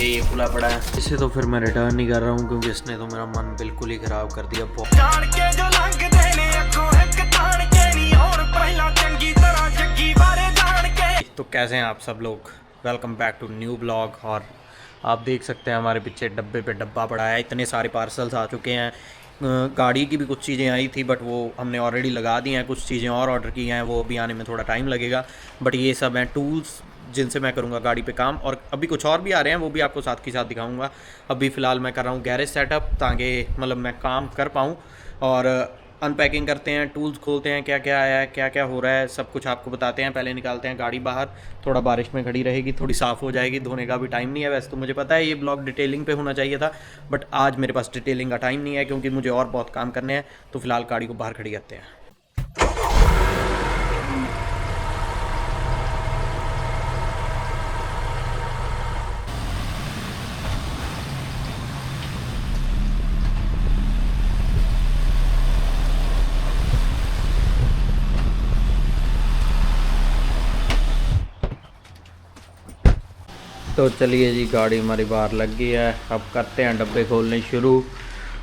ये खुला पड़ा है। इसे तो फिर मैं रिटर्न नहीं कर रहा हूँ क्योंकि इसने तो मेरा मन बिल्कुल ही ख़राब कर दिया। तो कैसे हैं आप सब लोग, welcome back to new blog. और आप देख सकते हैं हमारे पीछे डब्बे पे डब्बा पड़ा है। इतने सारे पार्सल्स आ चुके हैं। गाड़ी की भी कुछ चीज़ें आई थी बट वो हमने ऑलरेडी लगा दी हैं। कुछ चीज़ें और ऑर्डर की हैं, वो अभी आने में थोड़ा टाइम लगेगा। बट ये सब हैं टूल्स जिनसे मैं करूँगा गाड़ी पे काम। और अभी कुछ और भी आ रहे हैं, वो भी आपको साथ के साथ दिखाऊँगा। अभी फ़िलहाल मैं कर रहा हूँ गैरेज सेटअप ताकि मतलब मैं काम कर पाऊँ। और अनपैकिंग करते हैं, टूल्स खोलते हैं, क्या क्या आया है, क्या क्या हो रहा है, सब कुछ आपको बताते हैं। पहले निकालते हैं गाड़ी बाहर, थोड़ा बारिश में खड़ी रहेगी, थोड़ी साफ़ हो जाएगी, धोने का भी टाइम नहीं है। वैसे तो मुझे पता है ये ब्लॉग डिटेलिंग पे होना चाहिए था, बट आज मेरे पास डिटेलिंग का टाइम नहीं है क्योंकि मुझे और बहुत काम करने हैं। तो फिलहाल गाड़ी को बाहर खड़ी करते हैं। तो चलिए जी, गाड़ी हमारी बाहर लग गई है। अब करते हैं डब्बे खोलने शुरू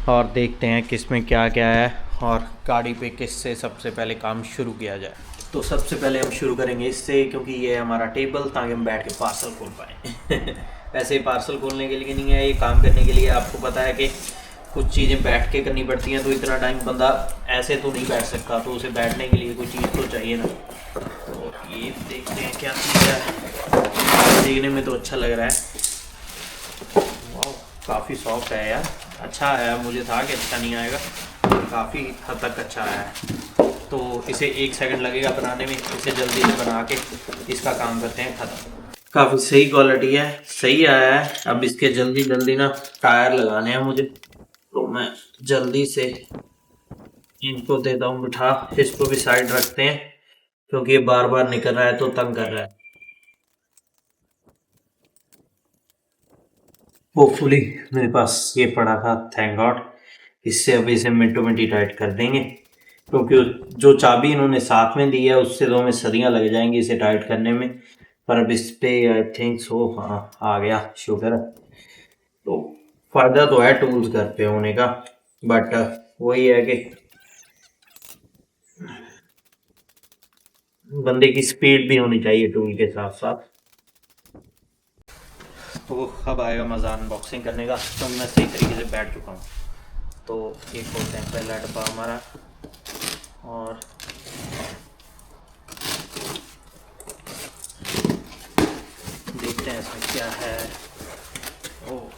और देखते हैं किस में क्या क्या है और गाड़ी पे किस से सबसे पहले काम शुरू किया जाए। तो सबसे पहले हम शुरू करेंगे इससे क्योंकि ये है हमारा टेबल, ताकि हम बैठ के पार्सल खोल पाएँ। वैसे पार्सल खोलने के लिए नहीं है, ये काम करने के लिए। आपको पता है कि कुछ चीज़ें बैठ के करनी पड़ती हैं, तो इतना टाइम बंदा ऐसे तो नहीं बैठ सकता, तो उसे बैठने के लिए कोई चीज़ तो चाहिए ना। तो ये देखते हैं क्या चीज़ है। देखने में तो अच्छा लग रहा है। वाह, काफ़ी सॉफ्ट है यार, अच्छा है। मुझे था कि अच्छा नहीं आएगा, काफ़ी हद तक अच्छा है। तो इसे 1 सेकंड लगेगा बनाने में। इसे जल्दी से बना के इसका काम करते हैं ख़त्म। काफ़ी सही क्वालिटी है, सही आया है। अब इसके जल्दी जल्दी ना टायर लगाने हैं मुझे, तो मैं जल्दी से इनको देता हूँ बिठा। इसको भी साइड रखते हैं क्योंकि ये बार बार निकल रहा है तो तंग कर रहा है। होपफुली मेरे पास ये पड़ा था, थैंक गॉड। इससे अब इसे मिनटों में टाइट कर देंगे क्योंकि जो चाबी इन्होंने साथ में दी है उससे तो हमें सदियां लग जाएंगी इसे टाइट करने में। पर अब इस पे आई थिंक सो हाँ आ गया, शुक्र है। तो फायदा तो है टूल्स घर पे होने का, बट वही है कि बंदे की स्पीड भी होनी चाहिए टूल के साथ साथ। तो अब आएगा मज़ा अनबॉक्सिंग करने का क्योंकि मैं सही तरीके से बैठ चुका हूँ। तो ये खोलते हैं पहला डब्बा हमारा और देखते हैं इसमें क्या है। ओह,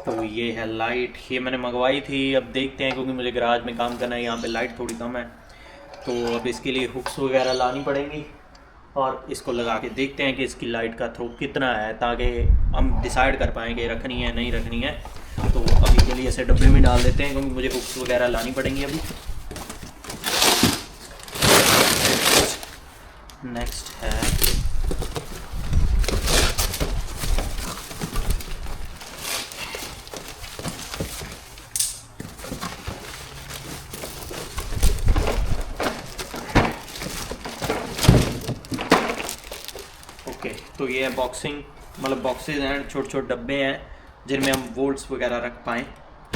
तो ये है लाइट। ये मैंने मंगवाई थी, अब देखते हैं क्योंकि मुझे गराज में काम करना है, यहाँ पे लाइट थोड़ी कम है। तो अब इसके लिए हुक्स वगैरह लानी पड़ेंगी और इसको लगा के देखते हैं कि इसकी लाइट का थ्रो कितना है, ताकि हम डिसाइड कर पाएंगे रखनी है नहीं रखनी है। तो अभी के लिए इसे डब्बे में डाल देते हैं क्योंकि मुझे हुक्स वगैरह लानी पड़ेंगी अभी। नेक्स्ट है ओके। तो ये है बॉक्सिंग, मतलब बॉक्सेज हैं, छोटे छोटे डब्बे हैं जिनमें हम वोल्ट्स वगैरह रख पाएँ।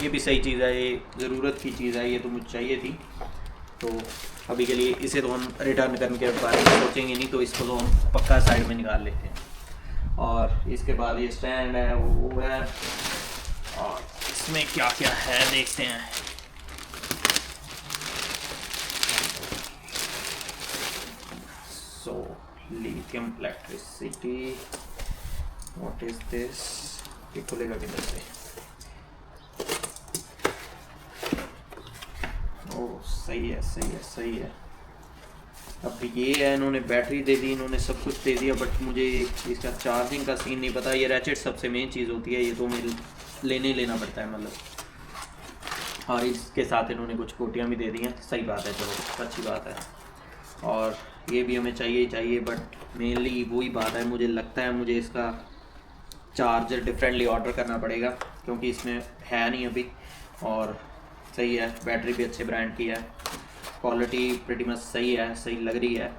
ये भी सही चीज़ है, ये ज़रूरत की चीज़ है, ये तो मुझे चाहिए थी। तो अभी के लिए इसे तो हम रिटर्न करने के बारे में सोचेंगे नहीं, तो इसको तो हम पक्का साइड में निकाल लेते हैं। और इसके बाद ये स्टैंड है, वो है। और इसमें क्या क्या है देखते हैं। So lithium electricity, what is this? ये खुलेगा किधर से? ओह सही है, सही है, सही है। अब ये है, इन्होंने बैटरी दे दी, इन्होंने सब कुछ दे दिया, बट मुझे इसका चार्जिंग का सीन नहीं पता। ये रैचेट सबसे मेन चीज़ होती है, ये तो मुझे लेना पड़ता है मतलब। और इसके साथ इन्होंने कुछ कोटियाँ भी दे दी हैं, सही बात है, चलो अच्छी बात है। और ये भी हमें चाहिए ही चाहिए, बट मेनली वही बात है, मुझे लगता है मुझे इसका चार्जर डिफरेंटली ऑर्डर करना पड़ेगा क्योंकि इसमें है नहीं अभी। और सही है, बैटरी भी अच्छे ब्रांड की है, क्वालिटी प्रीटी मच सही है, सही लग रही है।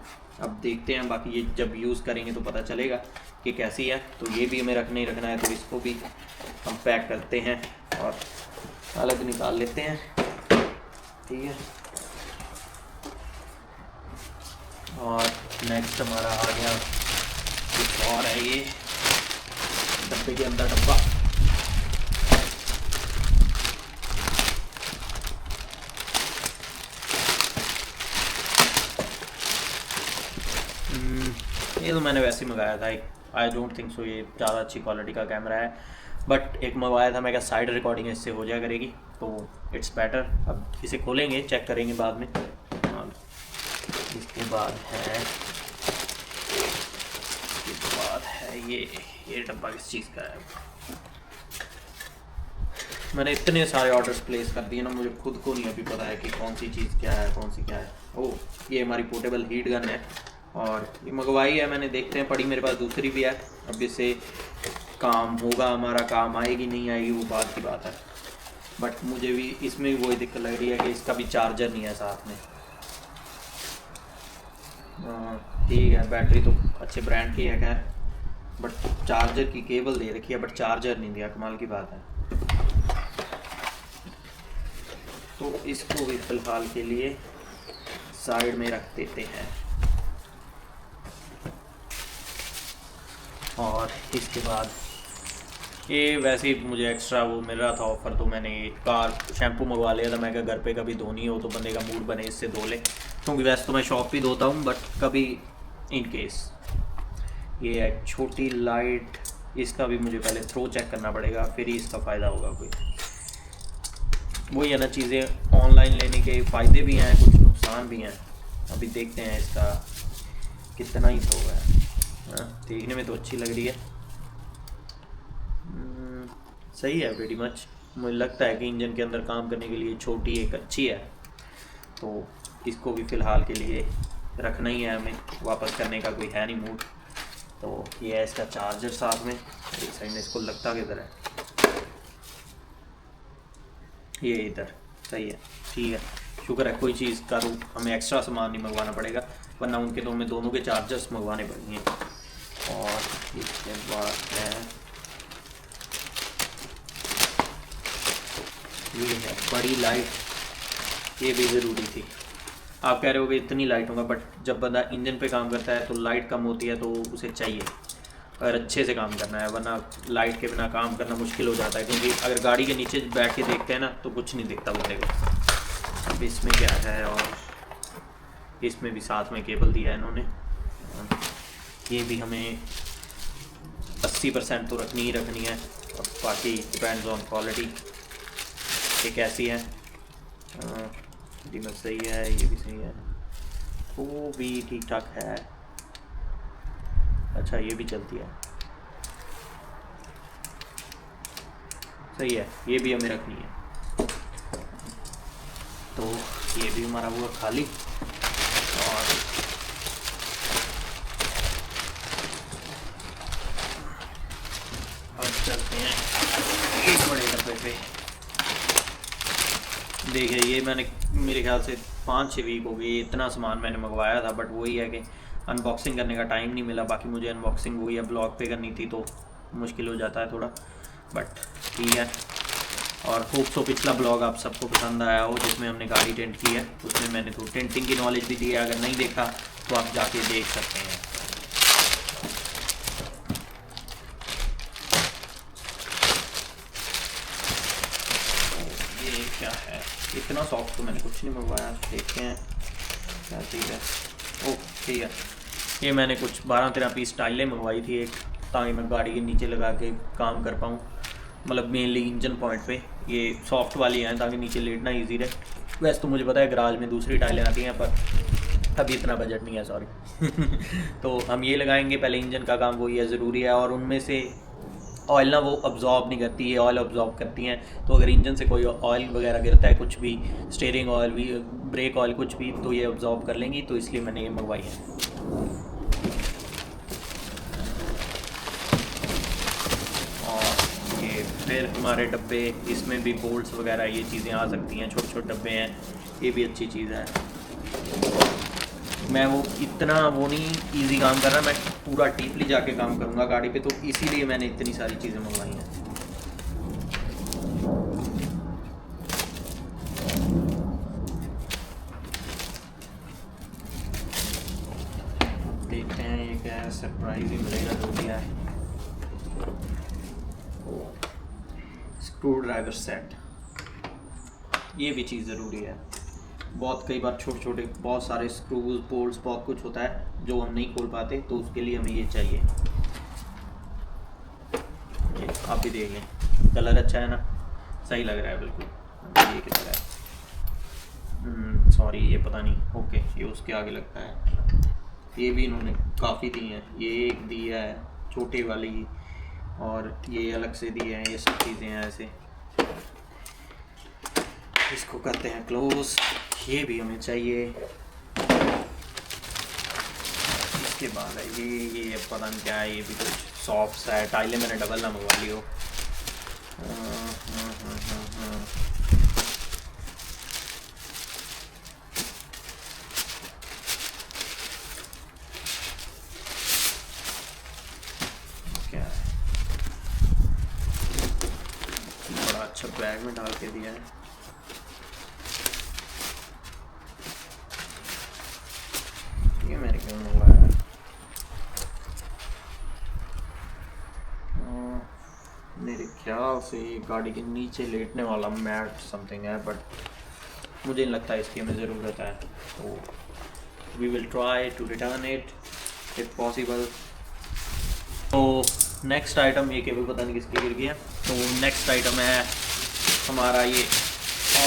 अब देखते हैं, बाकी ये जब यूज़ करेंगे तो पता चलेगा कि कैसी है। तो ये भी हमें रखना ही रखना है, तो इसको भी हम पैक करते हैं और अलग निकाल लेते हैं। ठीक है, और नेक्स्ट हमारा आ गया कुछ और है, ये डब्बे के अंदर डब्बा। ये तो मैंने वैसे ही मंगाया था, आई डोंट थिंक सो ये ज़्यादा अच्छी क्वालिटी का कैमरा है, बट एक मंगवाया था मैं, क्या साइड रिकॉर्डिंग इससे हो जाया करेगी, तो इट्स बेटर। अब इसे खोलेंगे, चेक करेंगे बाद में। इसके बाद है ये डब्बा किस चीज़ का है। मैंने इतने सारे ऑर्डर्स प्लेस कर दिए ना, मुझे खुद को नहीं अभी पता है कि कौन सी चीज़ क्या है, कौन सी क्या है। ओह, ये हमारी पोर्टेबल हीट गन है और ये मंगवाई है मैंने, देखते हैं, पड़ी मेरे पास दूसरी भी है। अब इससे काम होगा हमारा, काम आएगी नहीं आएगी वो बात की बात है, बट मुझे भी इसमें वही दिक्कत लग रही है कि इसका भी चार्जर नहीं है साथ में। ठीक है, बैटरी तो अच्छे ब्रांड की है खैर, बट चार्जर की केबल दे रखी है बट चार्जर नहीं दिया, कमाल की बात है। तो इसको भी फ़िलहाल के लिए साइड में रख देते हैं। और इसके बाद ये वैसे ही मुझे एक्स्ट्रा वो मिल रहा था ऑफ़र, तो मैंने कार शैम्पू मंगवा लिया था। मैं क्या घर पे कभी धोनी हो तो बंदे का मूड बने इससे धो ले, क्योंकि वैसे तो मैं शॉप भी धोता हूँ, बट कभी इन केस। ये है छोटी लाइट, इसका भी मुझे पहले थ्रो चेक करना पड़ेगा, फिर ही इसका फ़ायदा होगा कोई। वही है ना, चीज़ें ऑनलाइन लेने के फ़ायदे भी हैं, कुछ नुकसान भी हैं। अभी देखते हैं इसका कितना ही थ्रो है। देखने में तो अच्छी लग रही है, सही है वेरी मच। मुझे लगता है कि इंजन के अंदर काम करने के लिए छोटी एक अच्छी है, तो इसको भी फ़िलहाल के लिए रखना ही है हमें, वापस करने का कोई है नहीं मूड। तो ये है इसका चार्जर साथ में, एक साइड में इसको लगता किधर है, ये इधर, सही है, ठीक है। शुक्र है कोई चीज़ का हमें एक्स्ट्रा सामान नहीं मंगवाना पड़ेगा, वरना उनके तो हमें दोनों के चार्जर्स मंगवाने पड़ेंगे। और इसके बाद है ये है बड़ी लाइट, ये भी ज़रूरी थी। आप कह रहे हो कि इतनी लाइट होगा, बट जब बंदा इंजन पे काम करता है तो लाइट कम होती है, तो उसे चाहिए अगर अच्छे से काम करना है, वरना लाइट के बिना काम करना मुश्किल हो जाता है। क्योंकि अगर गाड़ी के नीचे बैठ के देखते हैं ना तो कुछ नहीं दिखता बंदे को। अब इसमें क्या है, और इसमें भी साथ में केबल दिया है इन्होंने। ये भी हमें 80% तो रखनी ही रखनी है, और बाकी डिपेंड्स ऑन क्वालिटी ये कैसी है। डिमर सही है, ये भी सही है, वो भी ठीक ठाक है। अच्छा, ये भी चलती है, सही है, ये भी हमें रखनी है। तो ये भी हमारा हुआ खाली। और अब चलते हैं एक बड़े डब्बे पे। देखिए, ये मैंने मेरे ख्याल से 5-6 वीक हो गई इतना सामान मैंने मंगवाया था, बट वही है कि अनबॉक्सिंग करने का टाइम नहीं मिला। बाकी मुझे अनबॉक्सिंग वही है ब्लॉग पे करनी थी, तो मुश्किल हो जाता है थोड़ा, बट ठीक है। और होप सो पिछला ब्लॉग आप सबको पसंद आया हो, जिसमें हमने गाड़ी टेंट की है, उसमें मैंने तो टेंटिंग की नॉलेज भी दी है। अगर नहीं देखा तो आप जाके देख सकते हैं। ये क्या है, इतना सॉफ्ट तो मैंने कुछ नहीं मंगवाया, देखते हैं क्या चीज़ है। ओह ठीक है, ये मैंने कुछ 12-13 पीस टाइलें मंगवाई थी एक, ताकि मैं गाड़ी के नीचे लगा के काम कर पाऊँ, मतलब मेनली इंजन पॉइंट पे। ये सॉफ्ट वाली हैं ताकि नीचे लेटना इजी रहे। वैसे तो मुझे पता है गराज में दूसरी टाइलें आती हैं, पर अभी इतना बजट नहीं है, सॉरी। तो हम ये लगाएंगे पहले, इंजन का काम वही है, ज़रूरी है। और उनमें से ऑयल ना वो अब्जॉर्ब नहीं करती, ये ऑयल अब्जॉर्ब करती हैं। तो अगर इंजन से कोई ऑयल वगैरह गिरता है, कुछ भी, स्टीयरिंग ऑयल भी, ब्रेक ऑयल, कुछ भी, तो ये अब्जॉर्ब कर लेंगी। तो इसलिए मैंने ये मंगवाई है। फिर हमारे डब्बे, इसमें भी बोल्ट्स वगैरह ये चीज़ें आ सकती हैं, छोटे छोटे डब्बे हैं, ये भी अच्छी चीज़ है। मैं वो इतना वो नहीं इजी काम कर रहा, मैं पूरा डीपली जाके काम करूँगा गाड़ी पे, तो इसीलिए मैंने इतनी सारी चीज़ें मंगवाई हैं। देखते हैं ये क्या है, सरप्राइज ही मिलेगा जो भी है। स्क्रू ड्राइवर सेट, ये भी चीज़ ज़रूरी है। बहुत कई बार छोटे छोटे बहुत सारे स्क्रूज बोल्ट्स बहुत कुछ होता है जो हम नहीं खोल पाते, तो उसके लिए हमें ये चाहिए। ये आप भी देख लें, कलर अच्छा है ना, सही लग रहा है बिल्कुल। ये किधर है, सॉरी ये पता नहीं, ओके ये उसके आगे लगता है। ये भी इन्होंने काफ़ी दी हैं, ये एक दी है छोटे वाली, और ये अलग से दिए हैं, ये सब चीज़ें हैं ऐसे। इसको करते हैं क्लोज, ये भी हमें चाहिए। इसके बाद है ये पता नहीं क्या है, ये भी कुछ सॉफ्ट है, टाइलें मैंने डबल ना मंगवा ली हो। क्या है, बड़ा अच्छा बैग में डाल के दिया है। ये मैंने क्यों मंगवाया, मेरे ख्याल से ये गाड़ी के नीचे लेटने वाला मैट समथिंग है, बट मुझे नहीं लगता इसकी हमें ज़रूरत है, तो we will try to return it if possible. तो नेक्स्ट आइटम, ये केबल पता नहीं किसकी गिर गई है, तो नेक्स्ट आइटम है हमारा ये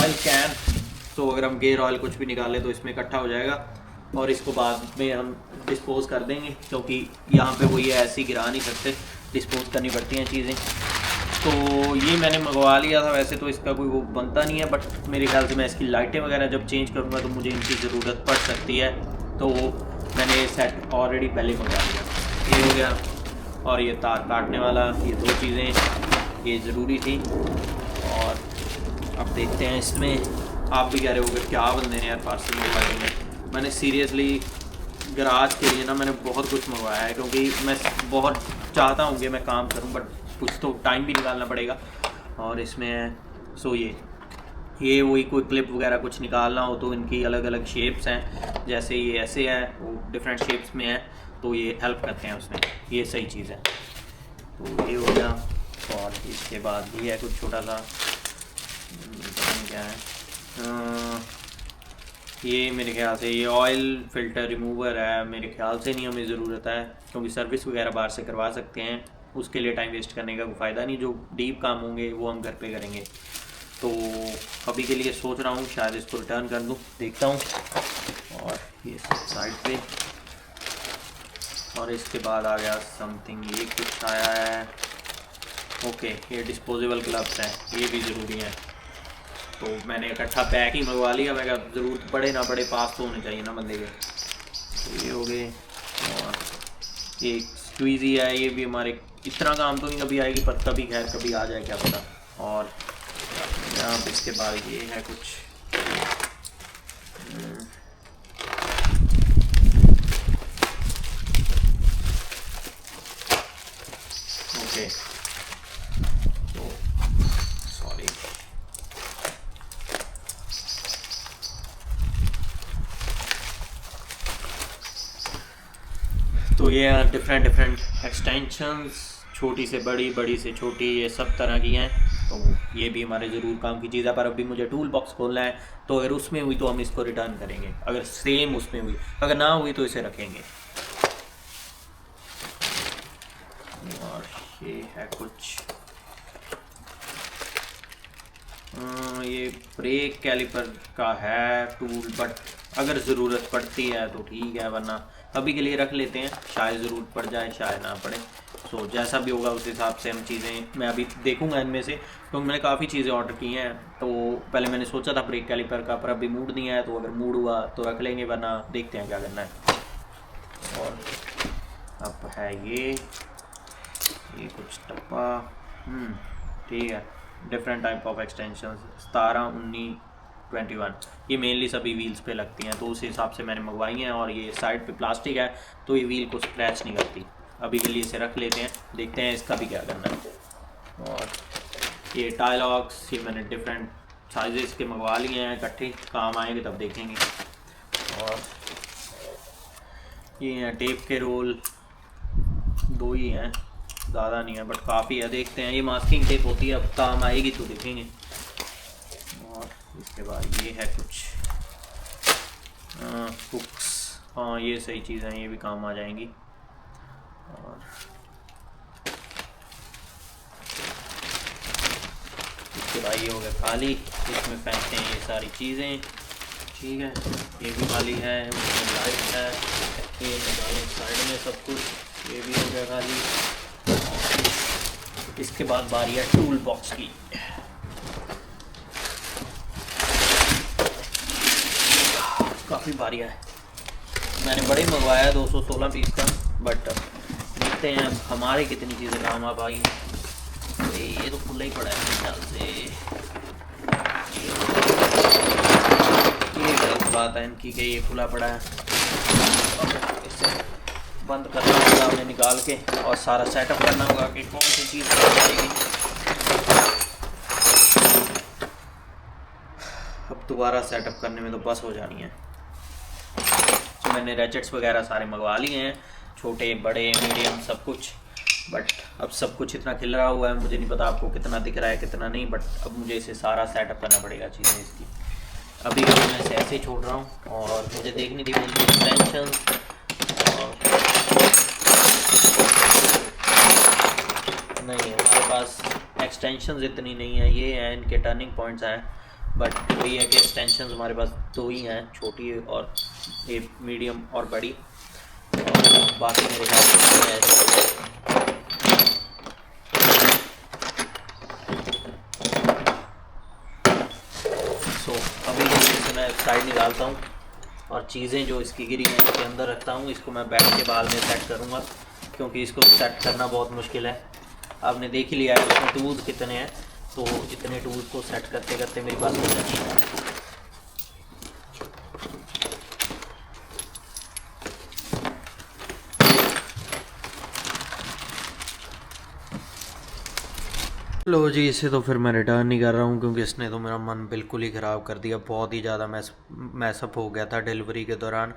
ऑयल कैन। तो अगर हम गेयर ऑयल कुछ भी निकालें तो इसमें इकट्ठा हो जाएगा, और इसको बाद में हम डिस्पोज़ कर देंगे, क्योंकि यहाँ पे वो ये ऐसे ही गिरा नहीं सकते, डिस्पोज़ करनी पड़ती हैं चीज़ें। तो ये मैंने मंगवा लिया था, वैसे तो इसका कोई वो बनता नहीं है, बट मेरे ख्याल से मैं इसकी लाइटें वगैरह जब चेंज करूँगा तो मुझे इनकी ज़रूरत पड़ सकती है, तो मैंने सेट ऑलरेडी पहले मंगवा लिया। ये हो गया, और ये तार काटने वाला, ये दो चीज़ें ये ज़रूरी थी। और अब देखते हैं इसमें, आप भी कह रहे होगे क्या बंदे ने यार पार्सल मंगवाए हैं। मैंने सीरियसली गराज के लिए ना मैंने बहुत कुछ मंगवाया है, क्योंकि मैं बहुत चाहता हूँ कि मैं काम करूँ, बट कुछ तो टाइम भी निकालना पड़ेगा। और इसमें सो ये वही कोई क्लिप वगैरह कुछ निकालना हो तो इनकी अलग अलग शेप्स हैं, जैसे ये ऐसे है, वो डिफरेंट शेप्स में है, तो ये हेल्प करते हैं उसमें, ये सही चीज़ है। तो ये हो गया, और इसके बाद भी है कुछ छोटा सा, क्या है, ये मेरे ख्याल से ये ऑयल फ़िल्टर रिमूवर है, मेरे ख्याल से नहीं हमें ज़रूरत है, क्योंकि सर्विस वगैरह बाहर से करवा सकते हैं, उसके लिए टाइम वेस्ट करने का कोई फ़ायदा नहीं। जो डीप काम होंगे वो हम घर पे करेंगे। तो अभी के लिए सोच रहा हूँ शायद इसको रिटर्न कर दूँ, देखता हूँ। और ये साइड पे, और इसके बाद आ गया समथिंग, ये कुछ आया है, ओके ये डिस्पोजेबल ग्लव्स हैं, ये भी ज़रूरी हैं। तो मैंने इकट्ठा पैक ही मंगवा लिया, मैं क्या ज़रूरत पड़े ना पड़े, पास तो होने चाहिए ना बंदे के। तो ये हो गए, और ये स्क्वीज़ी है, ये भी हमारे इतना काम तो नहीं कभी आएगी, पर कभी खैर कभी आ जाए क्या पता। और यहाँ पे इसके बाद ये है कुछ, ओके तो सॉरी, तो ये डिफरेंट एक्सटेंशंस, छोटी से बड़ी, बड़ी से छोटी, ये सब तरह की हैं। तो ये भी हमारे ज़रूर काम की चीज़ है, पर अभी मुझे टूल बॉक्स खोलना है, तो अगर उसमें हुई तो हम इसको रिटर्न करेंगे, अगर सेम उसमें हुई, अगर ना हुई तो इसे रखेंगे। और ये है कुछ, ये ब्रेक कैलिपर का है टूल, बट अगर ज़रूरत पड़ती है तो ठीक है, वरना अभी के लिए रख लेते हैं, शायद ज़रूरत पड़ जाए शायद ना पड़े। सो जैसा भी होगा उस हिसाब से हम चीज़ें, मैं अभी देखूंगा इनमें से, क्योंकि मैंने काफ़ी चीज़ें ऑर्डर की हैं। तो पहले मैंने सोचा था ब्रेक कैलिपर का, पर अभी मूड नहीं आया, तो अगर मूड हुआ तो रख लेंगे, वरना देखते हैं क्या करना है। और अब है ये कुछ डब्बा, ठीक है, डिफरेंट टाइप ऑफ एक्सटेंशन, 17, 19, 21। ये मेनली सभी व्हील्स पे लगती हैं, तो उस हिसाब से मैंने मंगवाई हैं। और ये साइड पे प्लास्टिक है तो ये व्हील को स्क्रैच नहीं करती। अभी के लिए इसे रख लेते हैं, देखते हैं इसका भी क्या करना है। और ये टाई लॉक्स, ये मैंने डिफरेंट साइजेस के मंगवा लिए हैं, इकट्ठे काम आएंगे तब देखेंगे। और ये हैं टेप के रोल, 2 ही हैं, ज़्यादा नहीं है बट काफ़ी है। देखते हैं, ये मास्किंग टेप होती है, अब काम आएगी तो देखेंगे। और इसके बाद ये है कुछ हुक्स, हाँ ये सही चीज़ है, ये भी काम आ जाएंगी। और इसके बाद ये हो गया खाली, इसमें फेंकते हैं ये सारी चीज़ें, ठीक है। ये भी खाली है, उसमें लाइट है, ये निकालें साइड में सब कुछ, ये भी हो गया खाली। इसके बाद बारी है टूल बॉक्स की। काफ़ी भारी है, मैंने बड़े मंगवाया 216 पीस का, बट देखते हैं अब हमारे कितनी चीज़ें काम आ पाई। ये तो खुला ही पड़ा है मेरे ख्याल से, ये गलत बात है इनकी कि ये खुला पड़ा है। इसे बंद करना होगा हमें निकाल के, और सारा सेटअप करना होगा कि कौन सी चीज़ जाएगी। अब दोबारा सेटअप करने में तो बस हो जानी है। तो मैंने रैचेट्स वगैरह सारे मंगवा लिए हैं, छोटे बड़े मीडियम सब कुछ, बट अब सब कुछ इतना खिल रहा हुआ है, मुझे नहीं पता आपको कितना दिख रहा है कितना नहीं, बट अब मुझे इसे सारा सेटअप करना पड़ेगा चीज़ें इसकी। अभी मैं इसे ऐसे ही छोड़ रहा हूँ, और मुझे देखनी थी मेरी एक्सटेंशन, और नहीं हमारे पास एक्सटेंशंस इतनी नहीं है, ये हैं इनके टर्निंग पॉइंट्स हैं, बट वही है कि एक्सटेंशंस हमारे पास 2 ही हैं, छोटी और एक मीडियम और बड़ी, और बाकी मेरे ख्याल अभी इसे मैं साइड निकालता हूँ, और चीज़ें जो इसकी गिरी हैं इसके अंदर रखता हूँ। इसको मैं बैठ के बाद में सेट करूँगा, क्योंकि इसको सेट करना बहुत मुश्किल है। आपने देख ही लिया है उसमें टूल्स कितने हैं, तो इतने टूल्स को सेट करते करते मेरी बात हो जाती है। लो जी, इसे तो फिर मैं रिटर्न नहीं कर रहा हूँ, क्योंकि इसने तो मेरा मन बिल्कुल ही ख़राब कर दिया। बहुत ही ज़्यादा मैसअप हो गया था डिलीवरी के दौरान।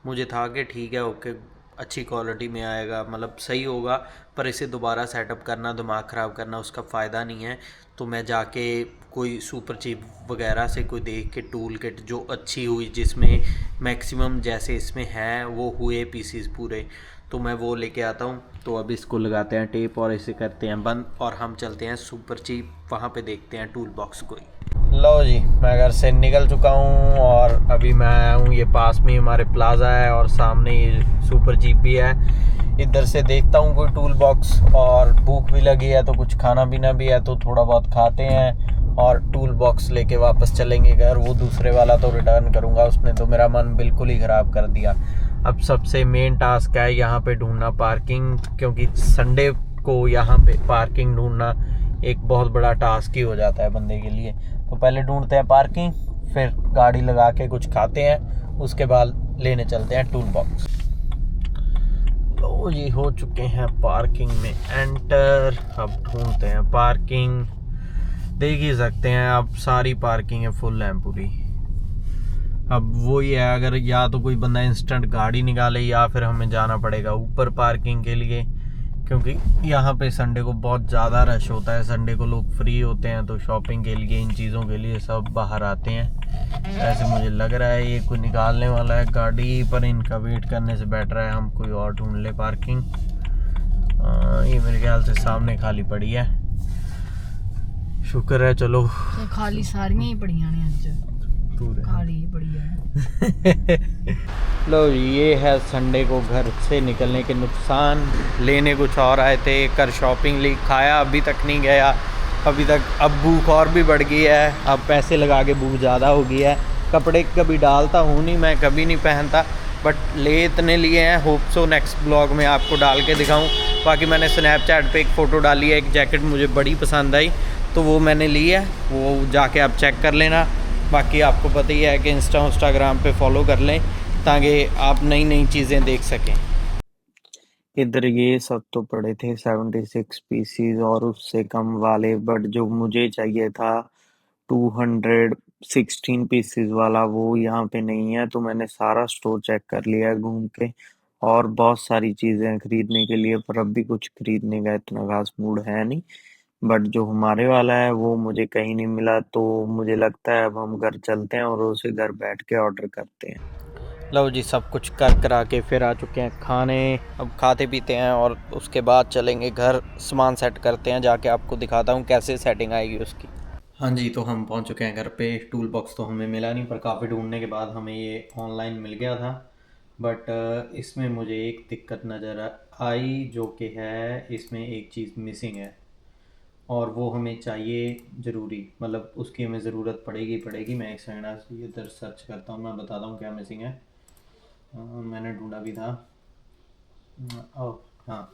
मुझे था कि ठीक है ओके अच्छी क्वालिटी में आएगा, मतलब सही होगा, पर इसे दोबारा सेटअप करना, दिमाग ख़राब करना, उसका फ़ायदा नहीं है। तो मैं जाके कोई सुपर चिप वगैरह से कोई देख के टूल किट जो अच्छी हुई, जिसमें मैक्सिमम जैसे इसमें है वो हुए पीसीस पूरे, तो मैं वो लेके आता हूँ। तो अब इसको लगाते हैं टेप और इसे करते हैं बंद, और हम चलते हैं सुपर चीप, वहाँ पे देखते हैं टूल बॉक्स को ही। लो जी, मैं घर से निकल चुका हूँ, और अभी मैं आया हूँ, ये पास में हमारे प्लाजा है और सामने ये सुपर जीप भी है। इधर से देखता हूँ कोई टूल बॉक्स, और भूख भी लगी है तो कुछ खाना पीना भी है, तो थोड़ा बहुत खाते हैं और टूल बॉक्स लेके वापस चलेंगे घर। वो दूसरे वाला तो रिटर्न करूँगा, उसने तो मेरा मन बिल्कुल ही ख़राब कर दिया। अब सबसे मेन टास्क है यहाँ पे ढूंढना पार्किंग, क्योंकि संडे को यहाँ पे पार्किंग ढूंढना एक बहुत बड़ा टास्क ही हो जाता है बंदे के लिए। तो पहले ढूंढते हैं पार्किंग, फिर गाड़ी लगा के कुछ खाते हैं, उसके बाद लेने चलते हैं टूल बॉक्स। तो ये हो चुके हैं पार्किंग में एंटर। अब ढूंढते हैं पार्किंग, देख ही सकते हैं आप सारी पार्किंग फुल हैं पूरी। अब वो ही है, अगर या तो कोई बंदा इंस्टेंट गाड़ी निकाले, या फिर हमें जाना पड़ेगा ऊपर पार्किंग के लिए, क्योंकि यहाँ पे संडे को बहुत ज़्यादा रश होता है। संडे को लोग फ्री होते हैं, तो शॉपिंग के लिए, इन चीज़ों के लिए सब बाहर आते हैं। ऐसे मुझे लग रहा है ये कोई निकालने वाला है गाड़ी, पर इनका वेट करने से बेटर है हम कोई और ढूंढ ले पार्किंग। ये मेरे ख्याल से सामने खाली पड़ी है, शुक्र है। चलो तो खाली सारियां ही पड़ियां ने अज, खाली बढ़िया है। लो ये है संडे को घर से निकलने के नुकसान। लेने कुछ और आए थे, कर शॉपिंग ली, खाया अभी तक नहीं गया अभी तक। अब भूख और भी बढ़ गई है, अब पैसे लगा के भूख ज़्यादा हो गई है। कपड़े कभी डालता हूँ नहीं मैं, कभी नहीं पहनता, बट ले इतने लिए हैं, होप सो नेक्स्ट ब्लॉग में आपको डाल के दिखाऊँ। बाकी मैंने स्नैपचैट पे एक फ़ोटो डाली है, एक जैकेट मुझे बड़ी पसंद आई, तो वो मैंने ली है, वो जाके आप चेक कर लेना। बाकी आपको पता ही है कि इंस्टाग्राम पे फॉलो कर लें ताकि आप नई नई चीज़ें देख सकें। इधर ये सब तो पड़े थे 76 पीसीज और उससे कम वाले, बट जो मुझे चाहिए था 216 पीसीज वाला वो यहाँ पे नहीं है। तो मैंने सारा स्टोर चेक कर लिया है घूम के, और बहुत सारी चीज़ें खरीदने के लिए, पर अब भी कुछ खरीदने का इतना खास मूड है नहीं। बट जो हमारे वाला है वो मुझे कहीं नहीं मिला, तो मुझे लगता है अब हम घर चलते हैं और उसे घर बैठ के ऑर्डर करते हैं। लो जी, सब कुछ कर करा के फिर आ चुके हैं खाने। अब खाते पीते हैं और उसके बाद चलेंगे घर, सामान सेट करते हैं, जाके आपको दिखाता हूँ कैसे सेटिंग आएगी उसकी। हाँ जी, तो हम पहुँच चुके हैं घर पे। टूल बॉक्स तो हमें मिला नहीं, पर काफ़ी ढूंढने के बाद हमें ये ऑनलाइन मिल गया था। बट इसमें मुझे एक दिक्कत नज़र आई, जो कि है इसमें एक चीज़ मिसिंग है और वो हमें चाहिए ज़रूरी, मतलब उसकी हमें ज़रूरत पड़ेगी पड़ेगी। मैं एक सेकंड इधर सर्च करता हूँ, मैं बताता हूँ क्या मिसिंग है। मैंने ढूंढा भी था। ओह हाँ,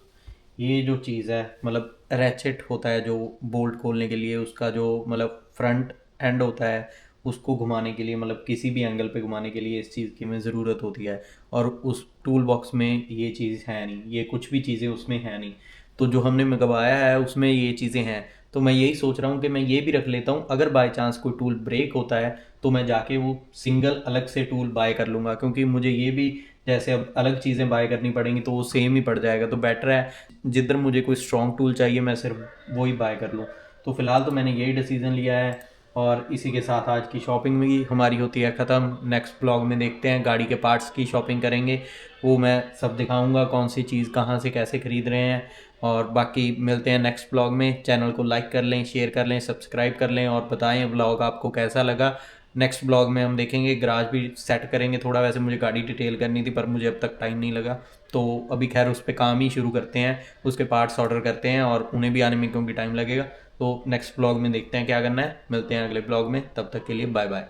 ये जो चीज़ है, मतलब रैचेट होता है जो बोल्ट खोलने के लिए, उसका जो मतलब फ्रंट एंड होता है, उसको घुमाने के लिए, मतलब किसी भी एंगल पे घुमाने के लिए इस चीज़ की हमें ज़रूरत होती है। और उस टूल बॉक्स में ये चीज़ है नहीं, ये कुछ भी चीज़ें उसमें है नहीं। तो जो हमने मंगवाया है उसमें ये चीज़ें हैं। तो मैं यही सोच रहा हूँ कि मैं ये भी रख लेता हूँ, अगर बाय चांस कोई टूल ब्रेक होता है तो मैं जाके वो सिंगल अलग से टूल बाय कर लूँगा, क्योंकि मुझे ये भी जैसे अब अलग चीज़ें बाय करनी पड़ेंगी तो वो सेम ही पड़ जाएगा। तो बेटर है जिधर मुझे कोई स्ट्रॉन्ग टूल चाहिए मैं सिर्फ वही बाय कर लूँ। तो फ़िलहाल तो मैंने यही डिसीज़न लिया है, और इसी के साथ आज की शॉपिंग भी हमारी होती है ख़त्म। नेक्स्ट ब्लॉग में देखते हैं, गाड़ी के पार्ट्स की शॉपिंग करेंगे, वो मैं सब दिखाऊंगा कौन सी चीज़ कहाँ से कैसे ख़रीद रहे हैं। और बाकी मिलते हैं नेक्स्ट ब्लॉग में। चैनल को लाइक कर लें, शेयर कर लें, सब्सक्राइब कर लें, और बताएं ब्लॉग आपको कैसा लगा। नेक्स्ट ब्लॉग में हम देखेंगे, गराज भी सेट करेंगे थोड़ा। वैसे मुझे गाड़ी डिटेल करनी थी पर मुझे अब तक टाइम नहीं लगा, तो अभी खैर उस पर काम ही शुरू करते हैं, उसके पार्ट्स ऑर्डर करते हैं और उन्हें भी आने में क्योंकि टाइम लगेगा। तो नेक्स्ट ब्लॉग में देखते हैं क्या करना है। मिलते हैं अगले ब्लॉग में, तब तक के लिए बाय बाय।